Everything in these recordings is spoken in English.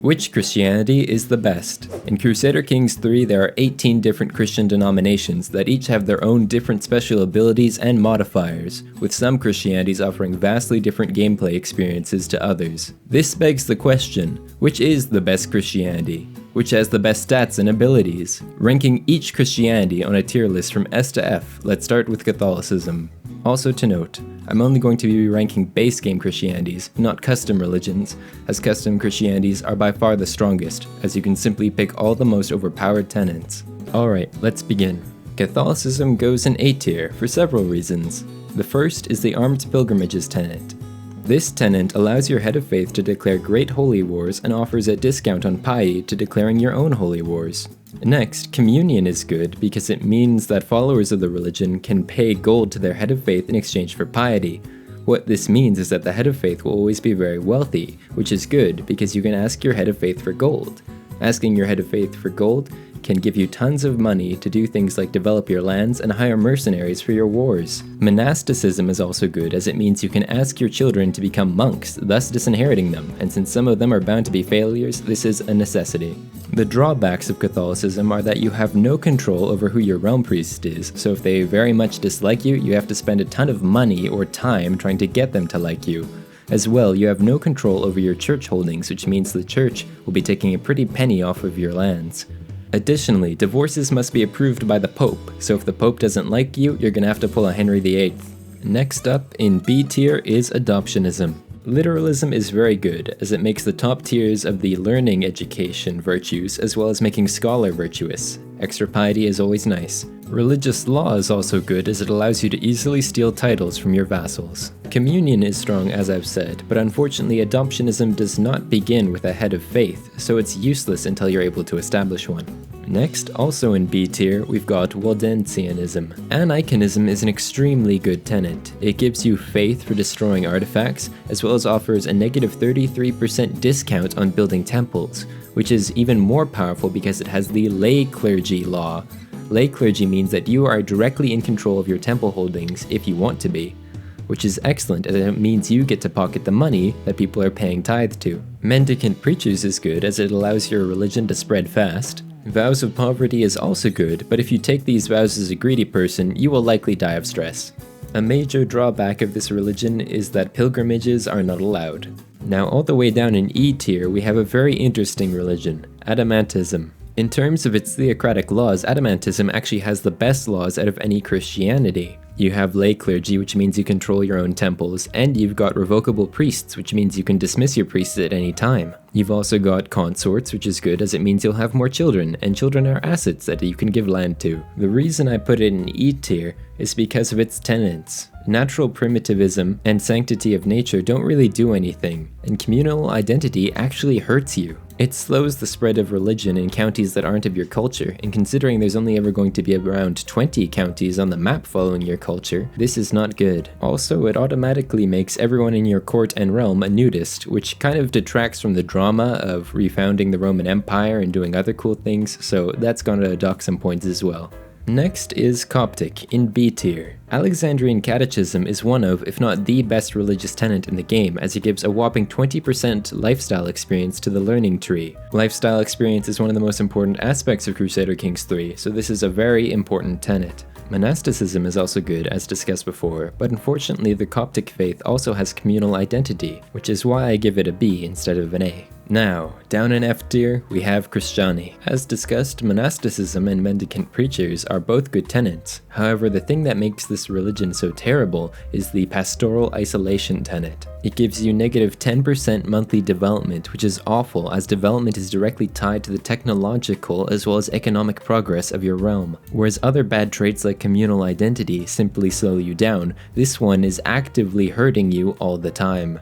Which Christianity is the best? In Crusader Kings 3, there are 18 different Christian denominations that each have their own different special abilities and modifiers, with some Christianities offering vastly different gameplay experiences to others. This begs the question, which is the best Christianity? Which has the best stats and abilities? Ranking each Christianity on a tier list from S to F, let's start with Catholicism. Also to note, I'm only going to be ranking base game Christianities, not custom religions, as custom Christianities are by far the strongest, as you can simply pick all the most overpowered tenets. Alright, let's begin. Catholicism goes in A tier for several reasons. The first is the armed pilgrimages tenet. This tenet allows your head of faith to declare great holy wars and offers a discount on piety to declaring your own holy wars. Next, communion is good because it means that followers of the religion can pay gold to their head of faith in exchange for piety. What this means is that the head of faith will always be very wealthy, which is good because you can ask your head of faith for gold. Asking your head of faith for gold can give you tons of money to do things like develop your lands and hire mercenaries for your wars. Monasticism is also good as it means you can ask your children to become monks, thus disinheriting them, and since some of them are bound to be failures, this is a necessity. The drawbacks of Catholicism are that you have no control over who your realm priest is, so if they very much dislike you, you have to spend a ton of money or time trying to get them to like you. As well, you have no control over your church holdings, which means the church will be taking a pretty penny off of your lands. Additionally, divorces must be approved by the Pope, so if the Pope doesn't like you, you're gonna have to pull a Henry VIII. Next up, in B tier, is Adoptionism. Literalism is very good, as it makes the top tiers of the learning education virtues, as well as making scholar virtuous. Extra piety is always nice. Religious law is also good as it allows you to easily steal titles from your vassals. Communion is strong as I've said, but unfortunately Adoptionism does not begin with a head of faith, so it's useless until you're able to establish one. Next, also in B tier, we've got Waldensianism. Iconism is an extremely good tenet. It gives you faith for destroying artifacts, as well as offers a negative 33% discount on building temples, which is even more powerful because it has the lay clergy law. Lay clergy means that you are directly in control of your temple holdings if you want to be, which is excellent as it means you get to pocket the money that people are paying tithe to. Mendicant preachers is good as it allows your religion to spread fast. Vows of poverty is also good, but if you take these vows as a greedy person, you will likely die of stress. A major drawback of this religion is that pilgrimages are not allowed. Now all the way down in E tier, we have a very interesting religion, Adamitism. In terms of its theocratic laws, Adamitism actually has the best laws out of any Christianity. You have lay clergy, which means you control your own temples, and you've got revocable priests, which means you can dismiss your priests at any time. You've also got consorts, which is good as it means you'll have more children, and children are assets that you can give land to. The reason I put it in E tier is because of its tenets. Natural primitivism and sanctity of nature don't really do anything, and communal identity actually hurts you. It slows the spread of religion in counties that aren't of your culture, and considering there's only ever going to be around 20 counties on the map following your culture, this is not good. Also, it automatically makes everyone in your court and realm a nudist, which kind of detracts from the drama of refounding the Roman Empire and doing other cool things, so that's gonna dock some points as well. Next is Coptic, in B tier. Alexandrian Catechism is one of, if not the best religious tenet in the game, as it gives a whopping 20% lifestyle experience to the learning tree. Lifestyle experience is one of the most important aspects of Crusader Kings 3, so this is a very important tenet. Monasticism is also good, as discussed before, but unfortunately the Coptic faith also has communal identity, which is why I give it a B instead of an A. Now, down in F tier, we have Krstjani. As discussed, monasticism and mendicant preachers are both good tenets. However, the thing that makes this religion so terrible is the pastoral isolation tenet. It gives you negative 10% monthly development, which is awful as development is directly tied to the technological as well as economic progress of your realm. Whereas other bad traits like communal identity simply slow you down, this one is actively hurting you all the time.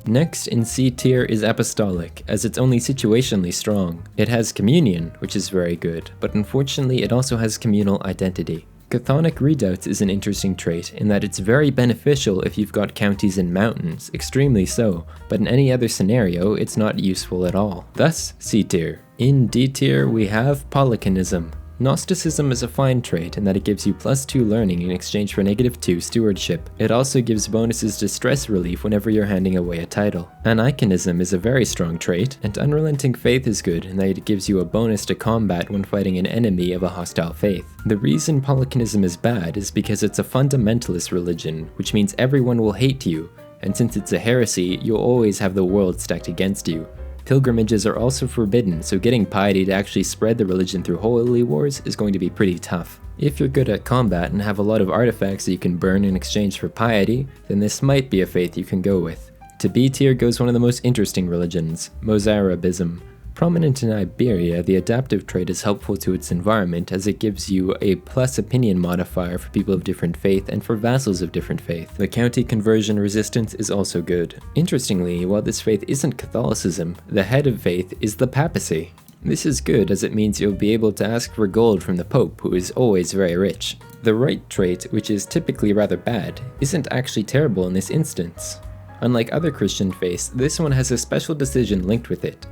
Next in C tier is Apostolic, as it's only situationally strong. It has communion, which is very good, but unfortunately it also has communal identity. Chthonic redoubts is an interesting trait in that it's very beneficial if you've got counties and mountains, extremely so, but in any other scenario it's not useful at all. Thus, C tier. In D tier we have Paulicianism. Gnosticism is a fine trait in that it gives you +2 learning in exchange for -2 stewardship. It also gives bonuses to stress relief whenever you're handing away a title. Iconism is a very strong trait, and unrelenting faith is good in that it gives you a bonus to combat when fighting an enemy of a hostile faith. The reason Paulicianism is bad is because it's a fundamentalist religion, which means everyone will hate you, and since it's a heresy, you'll always have the world stacked against you. Pilgrimages are also forbidden, so getting piety to actually spread the religion through holy wars is going to be pretty tough. If you're good at combat and have a lot of artifacts that you can burn in exchange for piety, then this might be a faith you can go with. To B tier goes one of the most interesting religions, Mozarabism. Prominent in Iberia, the adaptive trait is helpful to its environment as it gives you a plus opinion modifier for people of different faith and for vassals of different faith. The county conversion resistance is also good. Interestingly, while this faith isn't Catholicism, the head of faith is the papacy. This is good as it means you'll be able to ask for gold from the Pope, who is always very rich. The right trait, which is typically rather bad, isn't actually terrible in this instance. Unlike other Christian faiths, this one has a special decision linked with it.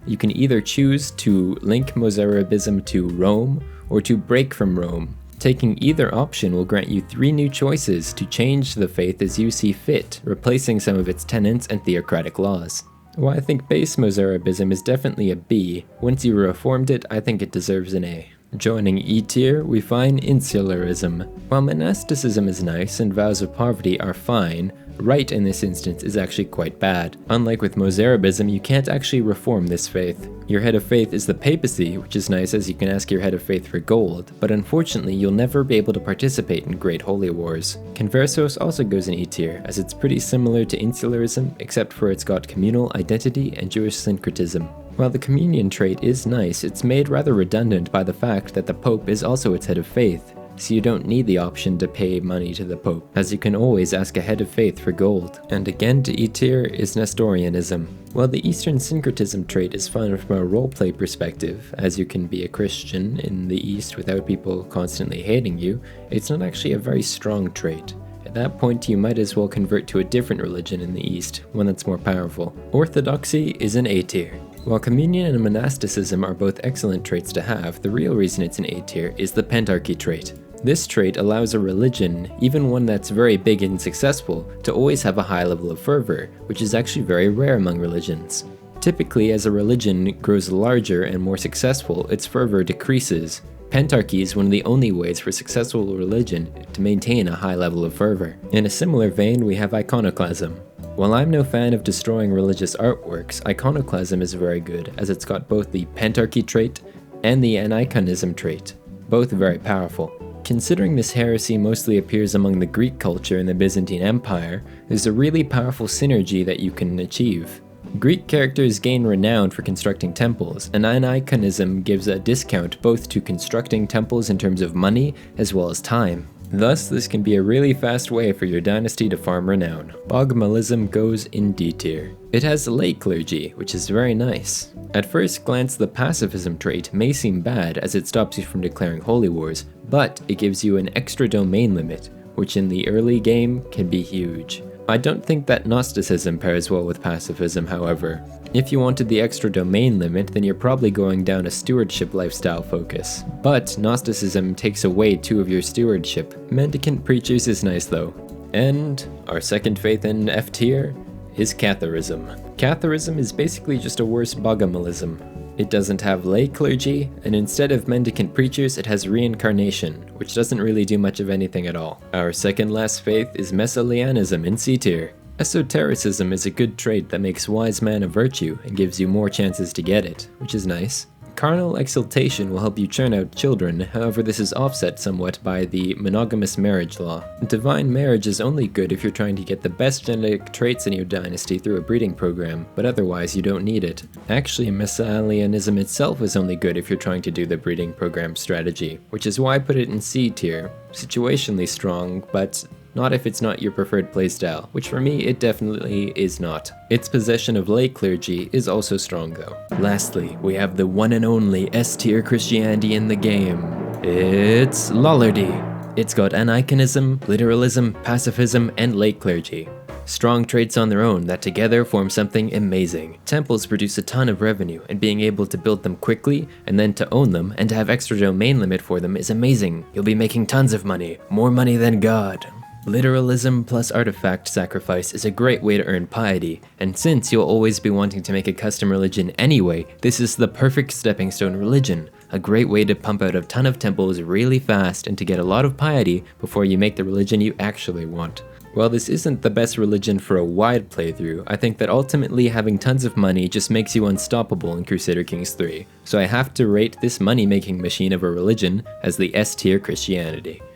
You can either choose to link Mozarabism to Rome or to break from Rome. Taking either option will grant you 3 new choices to change the faith as you see fit, replacing some of its tenets and theocratic laws. While I think base Mozarabism is definitely a B, once you reformed it, I think it deserves an A. Joining E tier, we find Insularism. While monasticism is nice and vows of poverty are fine, right in this instance is actually quite bad. Unlike with Mozarabism, you can't actually reform this faith. Your head of faith is the papacy, which is nice as you can ask your head of faith for gold, but unfortunately you'll never be able to participate in great holy wars. Conversos also goes in E tier, as it's pretty similar to Insularism, except for it's got communal identity and Jewish syncretism. While the communion trait is nice, it's made rather redundant by the fact that the Pope is also its head of faith, so you don't need the option to pay money to the Pope, as you can always ask a head of faith for gold. And again to E tier is Nestorianism. While the Eastern syncretism trait is fun from a roleplay perspective, as you can be a Christian in the East without people constantly hating you, it's not actually a very strong trait. At that point, you might as well convert to a different religion in the East, one that's more powerful. Orthodoxy is an A tier. While communion and monasticism are both excellent traits to have, the real reason it's an A tier is the pentarchy trait. This trait allows a religion, even one that's very big and successful, to always have a high level of fervor, which is actually very rare among religions. Typically, as a religion grows larger and more successful, its fervor decreases. Pentarchy is one of the only ways for successful religion to maintain a high level of fervor. In a similar vein, we have iconoclasm. While I'm no fan of destroying religious artworks, iconoclasm is very good, as it's got both the pentarchy trait and the aniconism trait, both very powerful. Considering this heresy mostly appears among the Greek culture in the Byzantine Empire, there's a really powerful synergy that you can achieve. Greek characters gain renown for constructing temples, and aniconism gives a discount both to constructing temples in terms of money as well as time. Thus, this can be a really fast way for your dynasty to farm renown. Bogomilism goes in D tier. It has lay clergy, which is very nice. At first glance, the pacifism trait may seem bad as it stops you from declaring holy wars, but it gives you an extra domain limit, which in the early game can be huge. I don't think that Gnosticism pairs well with pacifism, however. If you wanted the extra domain limit, then you're probably going down a stewardship lifestyle focus. But Gnosticism takes away 2 of your stewardship. Mendicant preachers is nice though. And our second faith in F tier is Catharism. Catharism is basically just a worse Bogomilism. It doesn't have lay clergy, and instead of mendicant preachers, it has reincarnation, which doesn't really do much of anything at all. Our second last faith is Messalianism in C tier. Esotericism is a good trait that makes wise man a virtue and gives you more chances to get it, which is nice. Carnal exaltation will help you churn out children, however this is offset somewhat by the monogamous marriage law. Divine marriage is only good if you're trying to get the best genetic traits in your dynasty through a breeding program, but otherwise you don't need it. Actually, Messalianism itself is only good if you're trying to do the breeding program strategy, which is why I put it in C tier. Situationally strong, but not if it's not your preferred playstyle, which for me it definitely is not. Its possession of lay clergy is also strong though. Lastly, we have the one and only S tier Christianity in the game. It's Lollardy. It's got aniconism, literalism, pacifism, and lay clergy. Strong traits on their own that together form something amazing. Temples produce a ton of revenue, and being able to build them quickly, and then to own them, and to have extra domain limit for them is amazing. You'll be making tons of money. More money than God. Literalism plus artifact sacrifice is a great way to earn piety, and since you'll always be wanting to make a custom religion anyway, this is the perfect stepping stone religion. A great way to pump out a ton of temples really fast and to get a lot of piety before you make the religion you actually want. While this isn't the best religion for a wide playthrough, I think that ultimately having tons of money just makes you unstoppable in Crusader Kings 3, so I have to rate this money-making machine of a religion as the S-tier Christianity.